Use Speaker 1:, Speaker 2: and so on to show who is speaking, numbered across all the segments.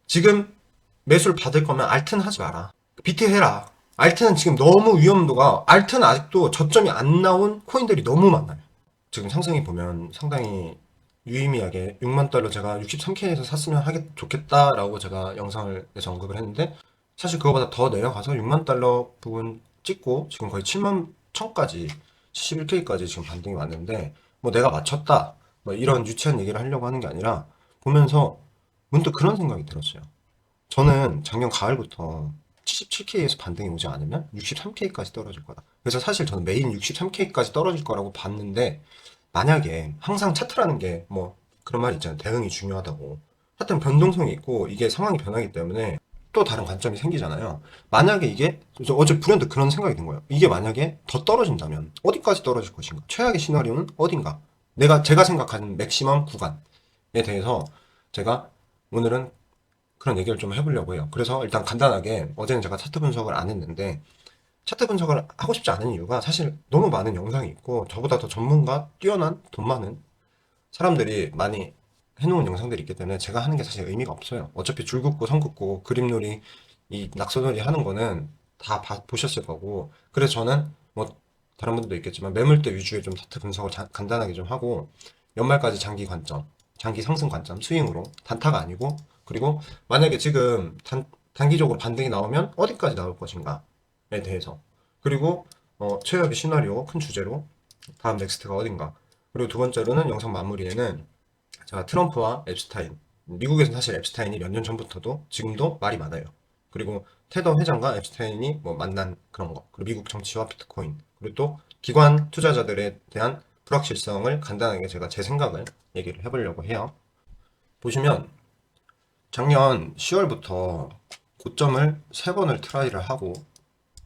Speaker 1: 지금 매수를 받을 거면 알트는 하지 마라. 비트 해라. 알트는 지금 너무 위험도가, 알트는 아직도 저점이 안 나온 코인들이 너무 많아요. 지금 상승이 보면 상당히 유의미하게 6만 달러 제가 63K에서 샀으면 좋겠다라고 제가 영상에서 언급을 했는데, 사실 그거보다 더 내려가서 6만 달러 부분 찍고 지금 거의 7만 1000까지 71K까지 지금 반등이 왔는데, 뭐 내가 맞췄다 뭐 이런 유치한 얘기를 하려고 하는 게 아니라, 보면서 문득 그런 생각이 들었어요. 저는 작년 가을부터 77K에서 반등이 오지 않으면 63K까지 떨어질 거다. 그래서 사실 저는 메인 63K까지 떨어질 거라고 봤는데, 만약에 항상 차트라는 게 뭐 그런 말 있잖아요. 대응이 중요하다고. 하여튼 변동성이 있고 이게 상황이 변하기 때문에 또 다른 관점이 생기잖아요. 만약에 이게, 저 어제 불현듯 그런 생각이 든 거예요. 이게 만약에 더 떨어진다면 어디까지 떨어질 것인가? 최악의 시나리오는 어딘가? 제가 생각하는 맥시멈 구간에 대해서 제가 오늘은 그런 얘기를 좀 해보려고 해요. 그래서 일단 간단하게, 어제는 제가 차트 분석을 안 했는데, 차트 분석을 하고 싶지 않은 이유가 사실 너무 많은 영상이 있고 저보다 더 전문가, 뛰어난, 돈 많은 사람들이 많이 해놓은 영상들이 있기 때문에 제가 하는 게 사실 의미가 없어요. 어차피 줄 긋고 선 긋고 그림놀이, 이 낙서놀이 하는 거는 다 보셨을 거고, 그래서 저는 뭐 다른 분들도 있겠지만 매물대 위주의 좀 차트 분석을 간단하게 좀 하고, 연말까지 장기 관점, 장기 상승 관점, 스윙으로, 단타가 아니고, 그리고 만약에 지금 단기적으로 반등이 나오면 어디까지 나올 것인가에 대해서, 그리고 최악의 시나리오 큰 주제로 다음 넥스트가 어딘가, 그리고 두 번째로는 영상 마무리에는 제가 트럼프와 앱스타인, 미국에서는 사실 앱스타인이 몇 년 전부터도 지금도 말이 많아요. 그리고 테더 회장과 앱스타인이 뭐 만난 그런 거, 그리고 미국 정치와 비트코인, 그리고 또 기관 투자자들에 대한 불확실성을 간단하게 제가 제 생각을 얘기를 해보려고 해요. 보시면 작년 10월부터 고점을 3번을 트라이를 하고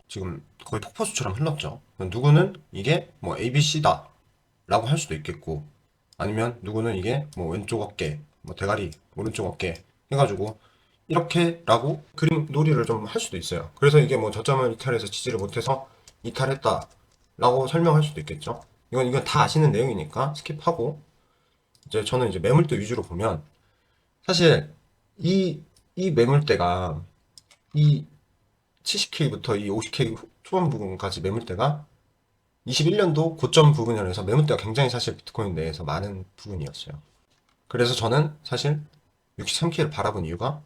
Speaker 1: 지금 거의 폭포수처럼 흘렀죠. 누구는 이게 뭐 ABC다 라고 할 수도 있겠고, 아니면 누구는 이게 뭐 왼쪽 어깨, 뭐 대가리, 오른쪽 어깨 해가지고 이렇게라고 그림 놀이를 좀 할 수도 있어요. 그래서 이게 뭐 저점을 이탈해서 지지를 못해서 이탈했다 라고 설명할 수도 있겠죠. 이건 다 아시는 내용이니까 스킵하고, 이제 저는 이제 매물대 위주로 보면, 사실 이, 이 매물대가, 이 70K부터 이 50K 초반 부분까지 매물대가 21년도 고점 부분이라서 매물대가 굉장히 사실 비트코인 내에서 많은 부분이었어요. 그래서 저는 사실 63K를 바라본 이유가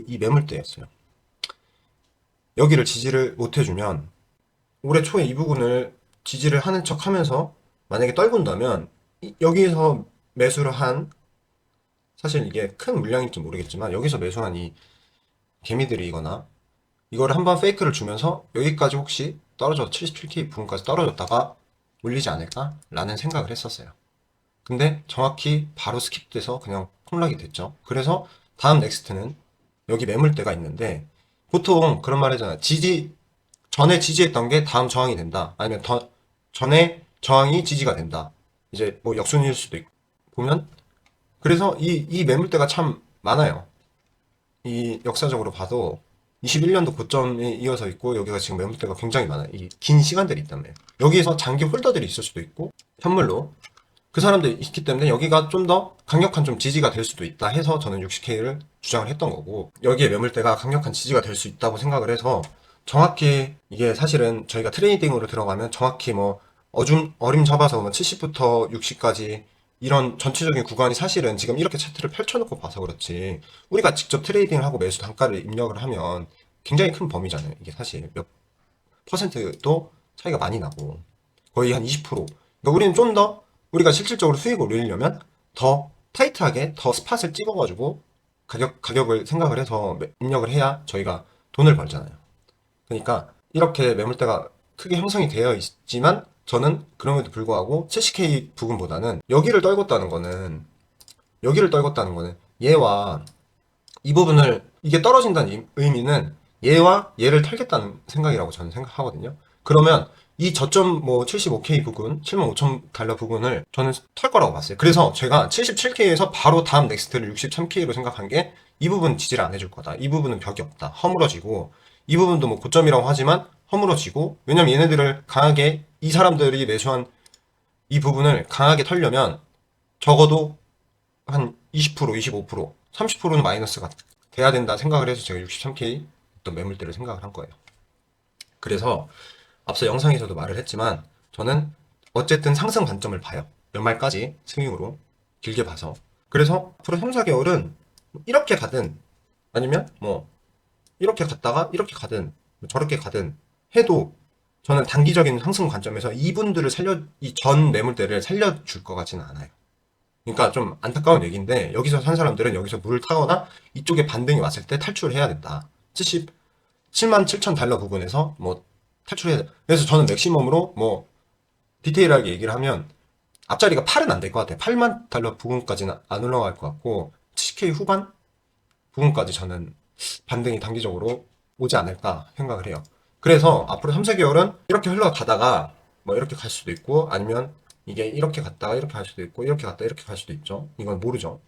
Speaker 1: 이 매물대였어요. 여기를 지지를 못 해주면 올해 초에 이 부분을 지지를 하는 척 하면서 만약에 떨군다면, 여기에서 매수를 한, 사실 이게 큰 물량일지 모르겠지만 여기서 매수한 이 개미들이거나 이거를 한번 페이크를 주면서 여기까지 혹시 떨어져 77K 부분까지 떨어졌다가 올리지 않을까라는 생각을 했었어요. 근데 정확히 바로 스킵돼서 그냥 폭락이 됐죠. 그래서 다음 넥스트는 여기 매물대가 있는데, 보통 그런 말 하잖아요. 전에 지지했던 게 다음 저항이 된다. 아니면 전에 저항이 지지가 된다. 이제 뭐 역순일 수도 있고. 보면, 그래서 이 매물대가 참 많아요. 이 역사적으로 봐도 21년도 고점이 이어서 있고 여기가 지금 매물대가 굉장히 많아요. 이 긴 시간들이 있다면 여기에서 장기 홀더들이 있을 수도 있고, 현물로 그 사람들이 있기 때문에 여기가 좀 더 강력한 좀 지지가 될 수도 있다 해서 저는 60K를 주장을 했던 거고, 여기에 매물대가 강력한 지지가 될 수 있다고 생각을 해서, 정확히 이게 사실은 저희가 트레이딩으로 들어가면 정확히 뭐 어림 잡아서 뭐 70부터 60까지 이런 전체적인 구간이 사실은 지금 이렇게 차트를 펼쳐놓고 봐서 그렇지, 우리가 직접 트레이딩을 하고 매수 단가를 입력을 하면 굉장히 큰 범위잖아요. 이게 사실 몇 퍼센트도 차이가 많이 나고 거의 한 20%. 그러니까 우리는 좀 더, 우리가 실질적으로 수익을 올리려면 더 타이트하게 더 스팟을 찍어가지고 가격을 생각을 해서 입력을 해야 저희가 돈을 벌잖아요. 그러니까 이렇게 매물대가 크게 형성이 되어 있지만, 저는 그럼에도 불구하고 70K 부분보다는 여기를 떨궜다는 거는 얘와 이 부분을, 이게 떨어진다는 의미는 얘와 얘를 털겠다는 생각이라고 저는 생각하거든요. 그러면 이 저점 뭐 75K 부분, 75,000달러 부분을 저는 털 거라고 봤어요. 그래서 제가 77K에서 바로 다음 넥스트를 63K로 생각한 게, 이 부분 지지를 안 해줄 거다. 이 부분은 벽이 없다. 허물어지고, 이 부분도 뭐 고점이라고 하지만 허물어지고, 왜냐면 얘네들을 강하게, 이 사람들이 매수한 이 부분을 강하게 털려면 적어도 한 20%, 25%, 30%는 마이너스가 돼야 된다 생각을 해서 제가 63K 어떤 매물대를 생각을 한 거예요. 그래서 앞서 영상에서도 말을 했지만 저는 어쨌든 상승 관점을 봐요. 연말까지 스윙으로 길게 봐서. 그래서 앞으로 3, 4개월은 이렇게 가든 아니면 뭐 이렇게 갔다가 이렇게 가든 저렇게 가든 해도 저는 단기적인 상승 관점에서 이분들을 이 전 매물대를 살려줄 것 같지는 않아요. 그러니까 좀 안타까운 얘기인데 여기서 산 사람들은 여기서 물을 타거나 이쪽에 반등이 왔을 때 탈출을 해야 된다. 77만 7천 달러 부분에서 뭐 탈출해야 돼. 그래서 저는 맥시멈으로 뭐 디테일하게 얘기를 하면 앞자리가 8은 안 될 것 같아요. 8만 달러 부분까지는 안 올라갈 것 같고 70K 후반 부분까지 저는 반등이 단기적으로 오지 않을까 생각을 해요. 그래서 앞으로 3, 4개월은 이렇게 흘러가다가 뭐 이렇게 갈 수도 있고 아니면 이게 이렇게 갔다가 이렇게 갈 수도 있고 이렇게 갔다가 이렇게 갈 수도 있죠. 이건 모르죠.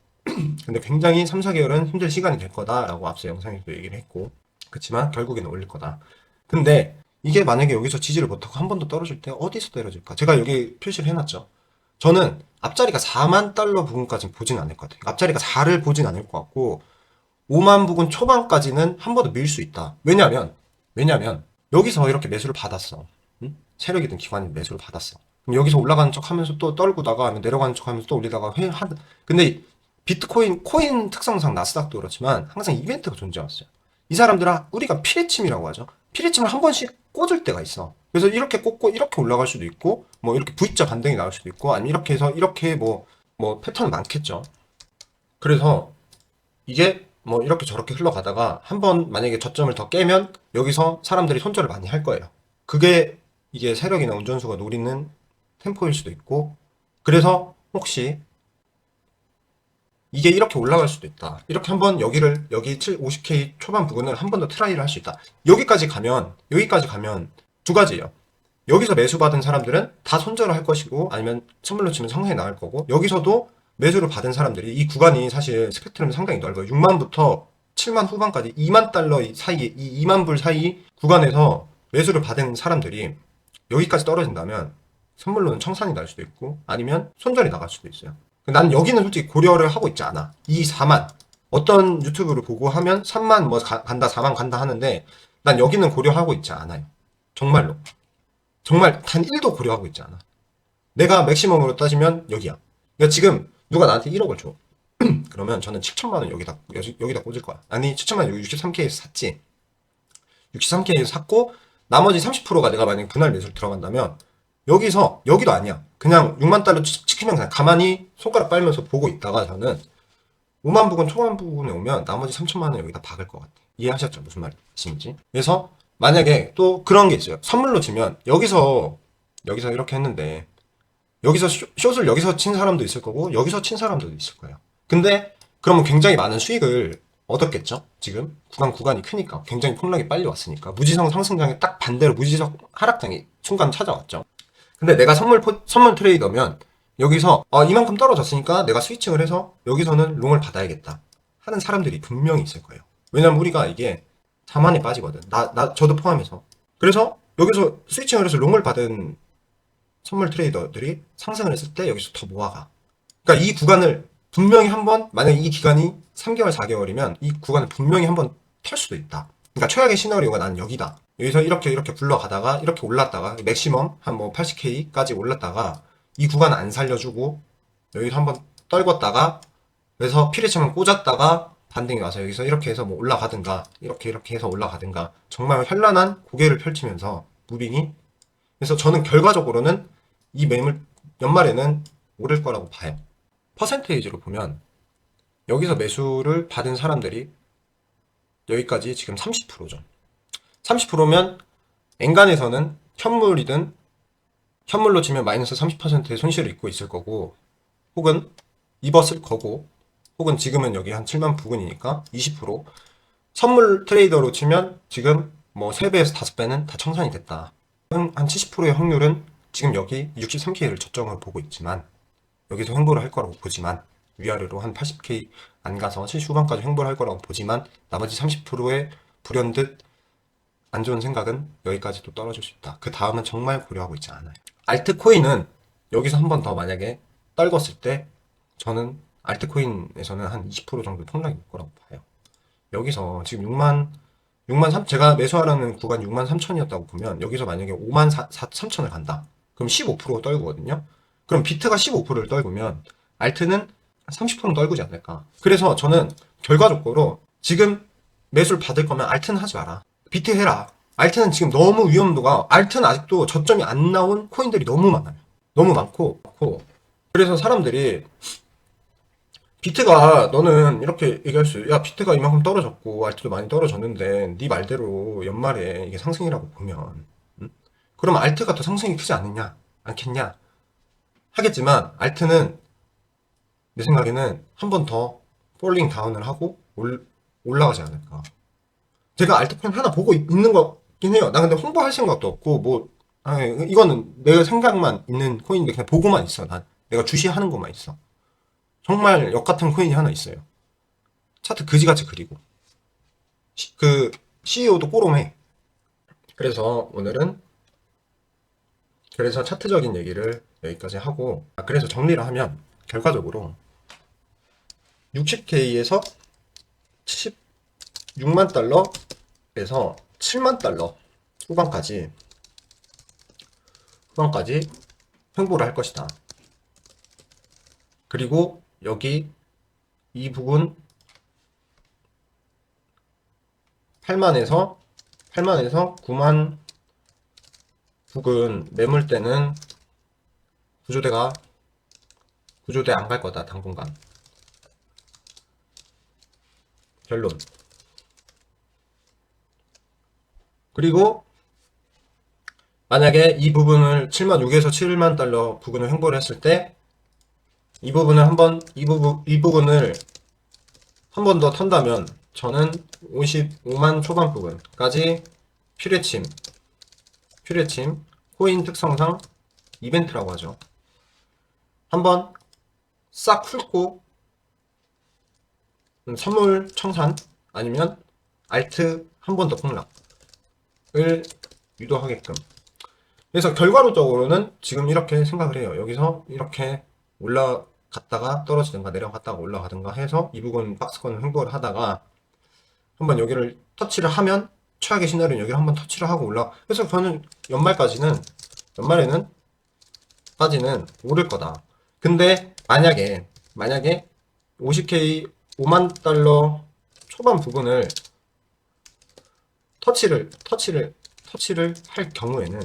Speaker 1: 근데 굉장히 3, 4개월은 힘든 시간이 될 거다라고 앞서 영상에서 얘기를 했고 그렇지만 결국에는 올릴 거다. 근데 이게 만약에 여기서 지지를 못하고 한 번 더 떨어질 때 어디서 떨어질까? 제가 여기 표시를 해놨죠. 저는 앞자리가 4만 달러 부분까지는 보진 않을 것 같아요. 앞자리가 4를 보진 않을 것 같고 5만 부근 초반까지는 한 번 더 밀 수 있다. 왜냐면 여기서 이렇게 매수를 받았어. 응? 세력이든 기관이 매수를 받았어. 그럼 여기서 올라가는 척 하면서 또 떨구다가 아니면 내려가는 척 하면서 또 올리다가 근데 비트코인 코인 특성상 나스닥도 그렇지만 항상 이벤트가 존재했어요. 이 사람들은 우리가 피레침이라고 하죠. 피레침을 한 번씩 꽂을 때가 있어. 그래서 이렇게 꽂고 이렇게 올라갈 수도 있고 뭐 이렇게 V자 반등이 나올 수도 있고 아니면 이렇게 해서 이렇게 뭐 패턴 많겠죠. 그래서 이게 뭐 이렇게 저렇게 흘러가다가 한번 만약에 저점을 더 깨면 여기서 사람들이 손절을 많이 할 거예요. 그게 이게 세력이나 운전수가 노리는 템포일 수도 있고 그래서 혹시 이게 이렇게 올라갈 수도 있다. 이렇게 한번 여기 50K 초반 부근을 한 번 더 트라이를 할 수 있다. 여기까지 가면 두 가지예요. 여기서 매수받은 사람들은 다 손절을 할 것이고 아니면 선물로 치면 상승이 나갈 거고 여기서도 매수를 받은 사람들이 이 구간이 사실 스펙트럼이 상당히 넓어요. 6만부터 7만 후반까지 2만 달러 사이, 이 2만 불 사이 구간에서 매수를 받은 사람들이 여기까지 떨어진다면 선물로는 청산이 날 수도 있고 아니면 손절이 나갈 수도 있어요. 난 여기는 솔직히 고려를 하고 있지 않아. 이 4만. 어떤 유튜브를 보고 하면 3만 뭐 간다, 4만 간다 하는데 난 여기는 고려하고 있지 않아요. 정말로. 정말 단 1도 고려하고 있지 않아. 내가 맥시멈으로 따지면 여기야. 그러니까 지금 누가 나한테 1억을 줘. 그러면 저는 7천만 원 여기다 꽂을 거야. 아니 7천만 원 여기 63K에서 샀지. 63K에서 샀고 나머지 30%가 내가 만약에 분할 매수를 들어간다면 여기도 아니야. 그냥 6만 달러 찍히면 그냥 가만히 손가락 빨면서 보고 있다가 저는 5만 부근 초반 부분에 오면 나머지 3천만 원 여기다 박을 것 같아. 이해하셨죠? 무슨 말씀인지. 그래서 만약에 또 그런 게 있어요. 선물로 치면 여기서 이렇게 했는데 여기서 숏을 여기서 친 사람도 있을 거고 여기서 친 사람도 있을 거예요. 근데 그러면 굉장히 많은 수익을 얻었겠죠? 지금 구간이 크니까 굉장히 폭락이 빨리 왔으니까 무지성 상승장에 딱 반대로 무지성 하락장이 순간 찾아왔죠. 근데 내가 선물 트레이더면 여기서 이만큼 떨어졌으니까 내가 스위칭을 해서 여기서는 롱을 받아야겠다 하는 사람들이 분명히 있을 거예요. 왜냐면 우리가 이게 자만에 빠지거든. 저도 포함해서. 그래서 여기서 스위칭을 해서 롱을 받은 선물 트레이더들이 상승을 했을 때 여기서 더 모아가. 그러니까 이 구간을 분명히 한번 만약에 이 기간이 3개월, 4개월이면 이 구간을 분명히 한번 털 수도 있다. 그러니까 최악의 시나리오가 나는 여기다. 여기서 이렇게 굴러가다가 이렇게 올랐다가 맥시멈 한 뭐 80K까지 올랐다가 이 구간 안 살려주고 여기서 한번 떨궜다가 그래서 피레침만 꽂았다가 반등이 와서 여기서 이렇게 해서 뭐 올라가든가 이렇게 해서 올라가든가 정말 현란한 고개를 펼치면서 무빙이 그래서 저는 결과적으로는 이 매물 연말에는 오를 거라고 봐요. 퍼센테이지로 보면 여기서 매수를 받은 사람들이 여기까지 지금 30%죠. 30%면 엔간에서는 현물로 치면 마이너스 30%의 손실을 입고 있을 거고 혹은 입었을 거고 혹은 지금은 여기 한 7만 부근이니까 20% 선물 트레이더로 치면 지금 뭐 3배에서 5배는 다 청산이 됐다. 한 70%의 확률은 지금 여기 63K를 저점으로 보고 있지만 여기서 횡보를 할 거라고 보지만 위아래로 한 80K 안 가서 70 후반까지 횡보를 할 거라고 보지만 나머지 30%의 불현듯 안 좋은 생각은 여기까지도 떨어질 수 있다. 그 다음은 정말 고려하고 있지 않아요. 알트코인은 여기서 한 번 더 만약에 떨궜을 때 저는 알트코인에서는 한 20% 정도 폭락이 올 거라고 봐요. 여기서 지금 6만 3, 제가 매수하라는 구간이 6만 3천이었다고 보면 여기서 만약에 5만 3천을 간다. 그럼 15% 떨구거든요. 그럼 비트가 15%를 떨구면 알트는 30%는 떨구지 않을까. 그래서 저는 결과적으로 지금 매수를 받을 거면 알트는 하지 마라. 비트 해라. 알트는 지금 너무 위험도가, 알트는 아직도 저점이 안 나온 코인들이 너무 많아요. 너무 많고. 그래서 사람들이 비트가, 너는 이렇게 얘기할 수, 야, 비트가 이만큼 떨어졌고 알트도 많이 떨어졌는데 네 말대로 연말에 이게 상승이라고 보면, 그럼 알트가 더 상승이 크지 않느냐, 않겠냐 하겠지만, 알트는 내 생각에는 한 번 더 폴링 다운을 하고 올라가지 않을까. 제가 알트코인 하나 보고 있는 거긴 해요. 나 근데 홍보할 생각도 없고, 뭐, 이거는 내가 생각만 있는 코인인데 그냥 보고만 있어. 난 내가 주시하는 것만 있어. 정말 역 같은 코인이 하나 있어요. 차트 그지같이 그리고 그 CEO도 꼬롬해. 그래서 오늘은 그래서 차트적인 얘기를 여기까지 하고, 그래서 정리를 하면 결과적으로 60K에서 76만 달러에서 7만 달러 후반까지 횡보를 할 것이다. 그리고 여기 이 부분 8만에서 9만 부근 매물대는 구조대 안 갈 거다, 당분간. 결론. 그리고 만약에 이 부분을 7만 6에서 7만 달러 부근을 횡보를 했을 때 이 부분을 이 부분을 한 번 더 턴다면 저는 55만 초반 부분까지 퓨레침 코인 특성상 이벤트라고 하죠. 한번 싹 훑고 선물 청산 아니면 알트 한 번 더 폭락을 유도하게끔. 그래서 결과론적으로는 지금 이렇게 생각을 해요. 여기서 이렇게 올라갔다가 떨어지든가 내려갔다가 올라가든가 해서 이 부분 박스권을 횡보를 하다가 한번 여기를 터치를 하면, 최악의 시나리오는 여기를 한번 터치를 하고 그래서 저는 연말에는 오를 거다. 근데 만약에 50K 5만 달러 초반 부분을 터치를 할 경우에는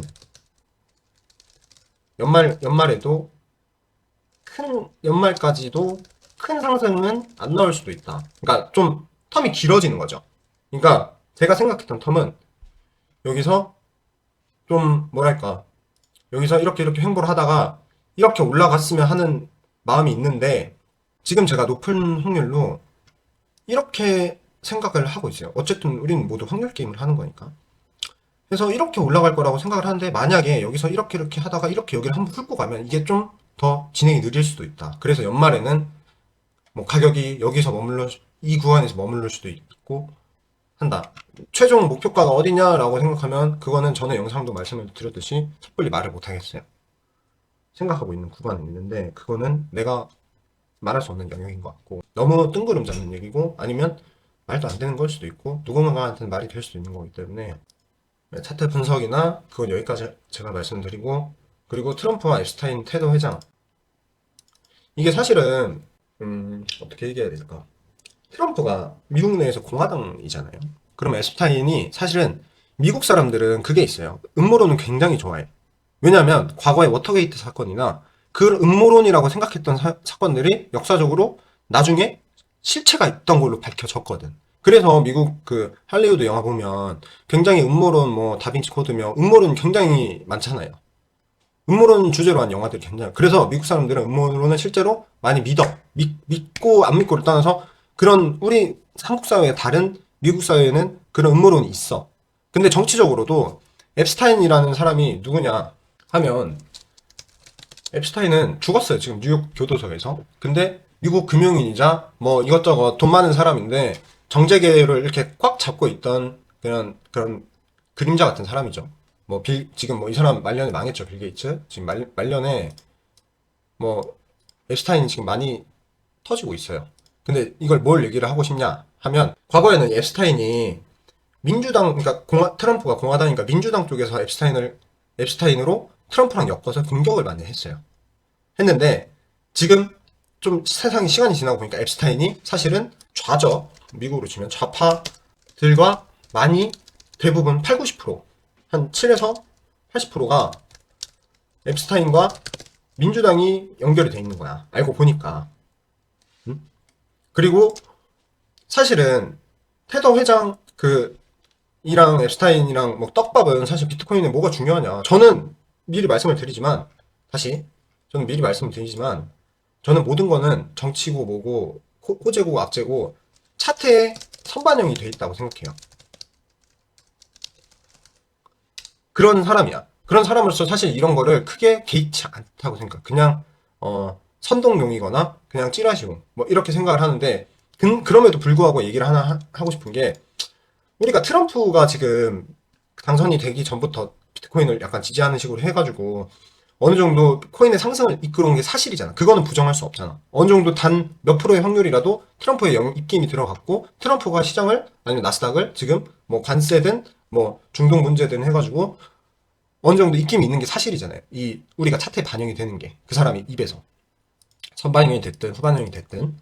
Speaker 1: 연말까지도 큰 상승은 안 나올 수도 있다. 그러니까 좀 텀이 길어지는 거죠. 그러니까 제가 생각했던 텀은 여기서 좀 뭐랄까, 여기서 이렇게 횡보를 하다가 이렇게 올라갔으면 하는 마음이 있는데, 지금 제가 높은 확률로 이렇게 생각을 하고 있어요. 어쨌든 우리는 모두 확률 게임을 하는 거니까. 그래서 이렇게 올라갈 거라고 생각을 하는데, 만약에 여기서 이렇게 하다가 이렇게 여기를 한번 훑고 가면 이게 좀 더 진행이 느릴 수도 있다. 그래서 연말에는 뭐 가격이 여기서 이 구간에서 머물러 수도 있고 한다. 최종 목표가가 어디냐라고 생각하면 그거는 전에 영상도 말씀을 드렸듯이 섣불리 말을 못 하겠어요. 생각하고 있는 구간은 있는데 그거는 내가 말할 수 없는 영역인 것 같고, 너무 뜬구름 잡는 얘기고 아니면 말도 안 되는 걸 수도 있고 누군가한테는 말이 될 수도 있는 거기 때문에 차트 분석이나 그건 여기까지 제가 말씀드리고, 그리고 트럼프와 앱스타인 테더 회장, 이게 사실은 어떻게 얘기해야 될까? 트럼프가 미국 내에서 공화당이잖아요. 그럼 앱스타인이, 사실은 미국 사람들은 그게 있어요. 음모론은 굉장히 좋아해. 왜냐하면 과거의 워터게이트 사건이나 그 음모론이라고 생각했던 사건들이 역사적으로 나중에 실체가 있던 걸로 밝혀졌거든. 그래서 미국 그 할리우드 영화 보면 굉장히 음모론, 뭐 다빈치 코드며 음모론 굉장히 많잖아요. 음모론 주제로 한 영화들이 굉장히, 그래서 미국 사람들은 음모론을 실제로 많이 믿고 안 믿고를 떠나서, 그런 우리 한국 사회의 다른 미국 사회에는 그런 음모론이 있어. 근데 정치적으로도 앱스타인이라는 사람이 누구냐 하면, 앱스타인은 죽었어요, 지금 뉴욕 교도소에서. 근데 미국 금융인이자 뭐 이것저것 돈 많은 사람인데 정재계를 이렇게 꽉 잡고 있던 그런 그림자 같은 사람이죠. 뭐 지금 뭐 이 사람 말년에 망했죠, 빌 게이츠. 지금 말년에 뭐 앱스타인이 지금 많이 터지고 있어요. 근데 이걸 뭘 얘기를 하고 싶냐 하면, 과거에는 앱스타인이 민주당, 그러니까 트럼프가 공화당이니까 민주당 쪽에서 앱스타인으로 트럼프랑 엮어서 공격을 많이 했어요. 했는데 지금 좀 세상이 시간이 지나고 보니까 앱스타인이 사실은 좌죠. 미국으로 치면 좌파들과 많이 대부분 8, 90%한 7에서 80%가 앱스타인과 민주당이 연결이 돼 있는 거야. 알고 보니까. 그리고 사실은 테더 회장 이랑 앱스타인이랑 뭐 떡밥은 사실 비트코인에 뭐가 중요하냐. 저는 미리 말씀을 드리지만, 저는 미리 말씀을 드리지만, 저는 모든 거는 정치고 뭐고, 호재고 악재고, 차트에 선반영이 돼 있다고 생각해요. 그런 사람이야. 그런 사람으로서 사실 이런 거를 크게 개의치 않다고 생각. 그냥, 선동용이거나, 그냥 찌라시용. 뭐, 이렇게 생각을 하는데, 그럼에도 불구하고 얘기를 하나 하고 싶은 게, 우리가 트럼프가 지금 당선이 되기 전부터 비트코인을 약간 지지하는 식으로 해가지고 어느 정도 코인의 상승을 이끌어온 게 사실이잖아. 그거는 부정할 수 없잖아. 어느 정도 단 몇 프로의 확률이라도 트럼프의 입김이 들어갔고, 트럼프가 시장을, 아니면 나스닥을 지금 뭐 관세든 뭐 중동 문제든 해가지고 어느 정도 입김이 있는 게 사실이잖아요. 우리가 차트에 반영이 되는 게 그 사람이 입에서 선반영이 됐든 후반영이 됐든.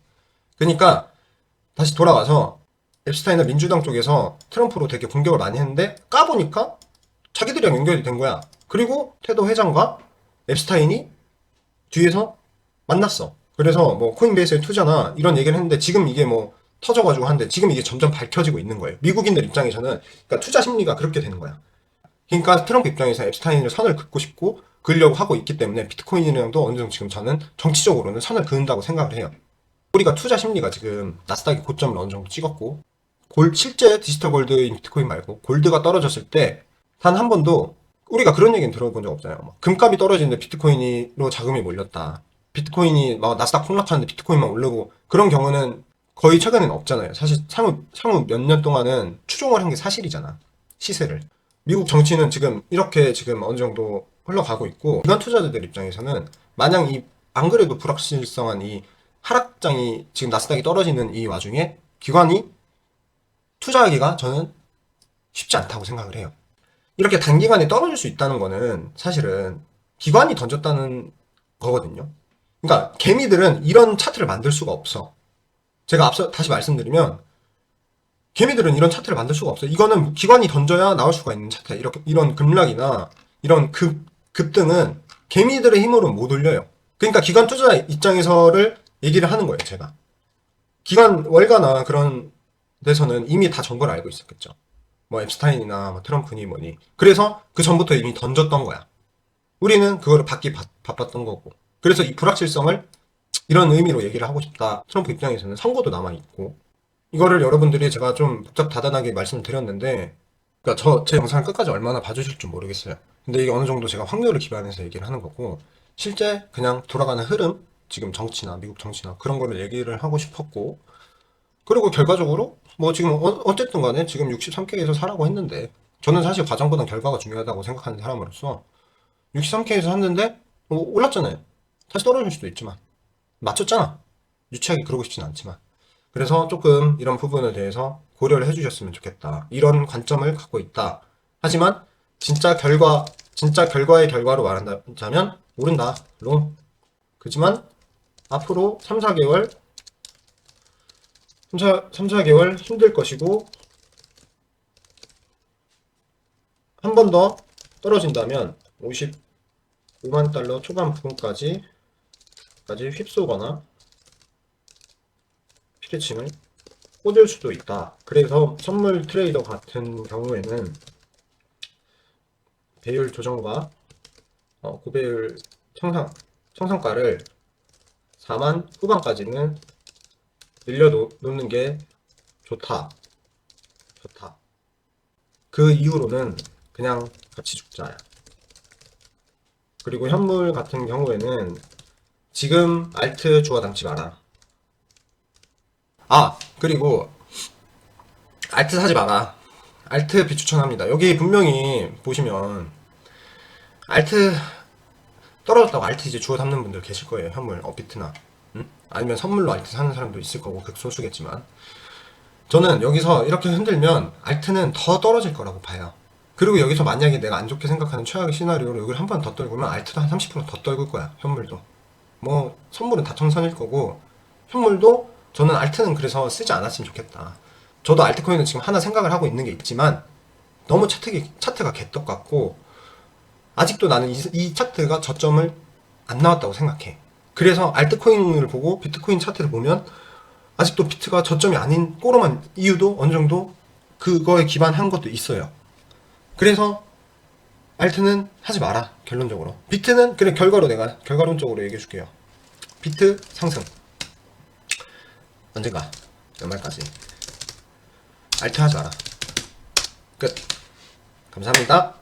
Speaker 1: 그러니까 다시 돌아와서 앱스타인은 민주당 쪽에서 트럼프로 되게 공격을 많이 했는데 까보니까 자기들이랑 연결이 된 거야. 그리고 테더 회장과 앱스타인이 뒤에서 만났어. 그래서 뭐 코인베이스에 투자나 이런 얘기를 했는데 지금 이게 뭐 터져가지고 하는데 지금 이게 점점 밝혀지고 있는 거예요. 미국인들 입장에서는 그러니까 투자 심리가 그렇게 되는 거야. 그러니까 트럼프 입장에서 앱스타인을 선을 긋고 싶고 그으려고 하고 있기 때문에 비트코인이랑도 어느 정도 지금 저는 정치적으로는 선을 그은다고 생각을 해요. 우리가 투자 심리가 지금 나스닥이 고점을 어느 정도 찍었고 실제 디지털 골드인 비트코인 말고 골드가 떨어졌을 때 단 한 번도 우리가 그런 얘기는 들어본 적 없잖아요. 뭐 금값이 떨어지는데 비트코인으로 자금이 몰렸다. 비트코인이 막 나스닥 폭락하는데 비트코인만 오르고 그런 경우는 거의 최근에는 없잖아요. 사실 향후 몇 년 동안은 추종을 한 게 사실이잖아. 시세를. 미국 정치는 지금 이렇게 지금 어느 정도 흘러가고 있고 기관 투자자들 입장에서는 마냥 안 그래도 불확실성한 이 하락장이 지금 나스닥이 떨어지는 이 와중에 기관이 투자하기가 저는 쉽지 않다고 생각을 해요. 이렇게 단기간에 떨어질 수 있다는 거는 사실은 기관이 던졌다는 거거든요. 그러니까 개미들은 이런 차트를 만들 수가 없어. 제가 앞서 다시 말씀드리면 개미들은 이런 차트를 만들 수가 없어요. 이거는 기관이 던져야 나올 수가 있는 차트야. 이런 급락이나 이런 급등은 개미들의 힘으로 못 올려요. 그러니까 기관 투자 입장에서를 얘기를 하는 거예요, 제가. 기관 월가나 그런 데서는 이미 다 정보를 알고 있었겠죠. 뭐 앱스타인이나 뭐 트럼프니 뭐니. 그래서 그 전부터 이미 던졌던 거야. 우리는 그거를 받기 바빴던 거고. 그래서 이 불확실성을 이런 의미로 얘기를 하고 싶다. 트럼프 입장에서는 선거도 남아있고. 이거를 여러분들이 제가 좀 복잡다단하게 말씀을 드렸는데, 그러니까 제 영상을 끝까지 얼마나 봐주실 줄 모르겠어요. 근데 이게 어느 정도 제가 확률을 기반해서 얘기를 하는 거고, 실제 그냥 돌아가는 흐름, 지금 정치나 미국 정치나 그런 거를 얘기를 하고 싶었고, 그리고 결과적으로 뭐 지금 어쨌든 간에 지금 63K에서 사라고 했는데 저는 사실 과정보단 결과가 중요하다고 생각하는 사람으로서 63K에서 샀는데 올랐잖아요. 다시 떨어질 수도 있지만 맞췄잖아. 유치하게 그러고 싶진 않지만 그래서 조금 이런 부분에 대해서 고려를 해주셨으면 좋겠다. 이런 관점을 갖고 있다. 하지만 진짜 결과의 결과로 말한다면 오른다. 롱. 그지만 앞으로 3, 4개월 3, 4개월 힘들 것이고 한 번 더 떨어진다면 55만 달러 초반 부분까지 휩쏘거나 피레침을 꽂을 수도 있다. 그래서 선물 트레이더 같은 경우에는 배율 조정과 고배율 청산가를 4만 후반까지는 늘려놓는 게 좋다. 그 이후로는 그냥 같이 죽자야. 그리고 현물 같은 경우에는 지금 알트 주워 담지 마라. 그리고 알트 사지 마라. 알트 비추천합니다. 여기 분명히 보시면 알트 떨어졌다고 알트 이제 주워 담는 분들 계실 거예요. 현물, 업비트나. 아니면 선물로 알트 사는 사람도 있을 거고 극소수겠지만 저는 여기서 이렇게 흔들면 알트는 더 떨어질 거라고 봐요. 그리고 여기서 만약에 내가 안 좋게 생각하는 최악의 시나리오로 여기를 한 번 더 떨구면 알트도 한 30%더 떨굴 거야. 현물도. 뭐 선물은 다 청산일 거고 현물도 저는 알트는 그래서 쓰지 않았으면 좋겠다. 저도 알트코인은 지금 하나 생각을 하고 있는 게 있지만 너무 차트가 개떡 같고 아직도 나는 이 차트가 저점을 안 나왔다고 생각해. 그래서 알트코인을 보고 비트코인 차트를 보면 아직도 비트가 저점이 아닌 꼬름한 이유도 어느 정도 그거에 기반한 것도 있어요. 그래서 알트는 하지 마라. 결론적으로. 비트는 그래 결과로 내가 결과론적으로 얘기해 줄게요. 비트 상승. 언젠가 연말까지. 알트 하지 마라. 끝. 감사합니다.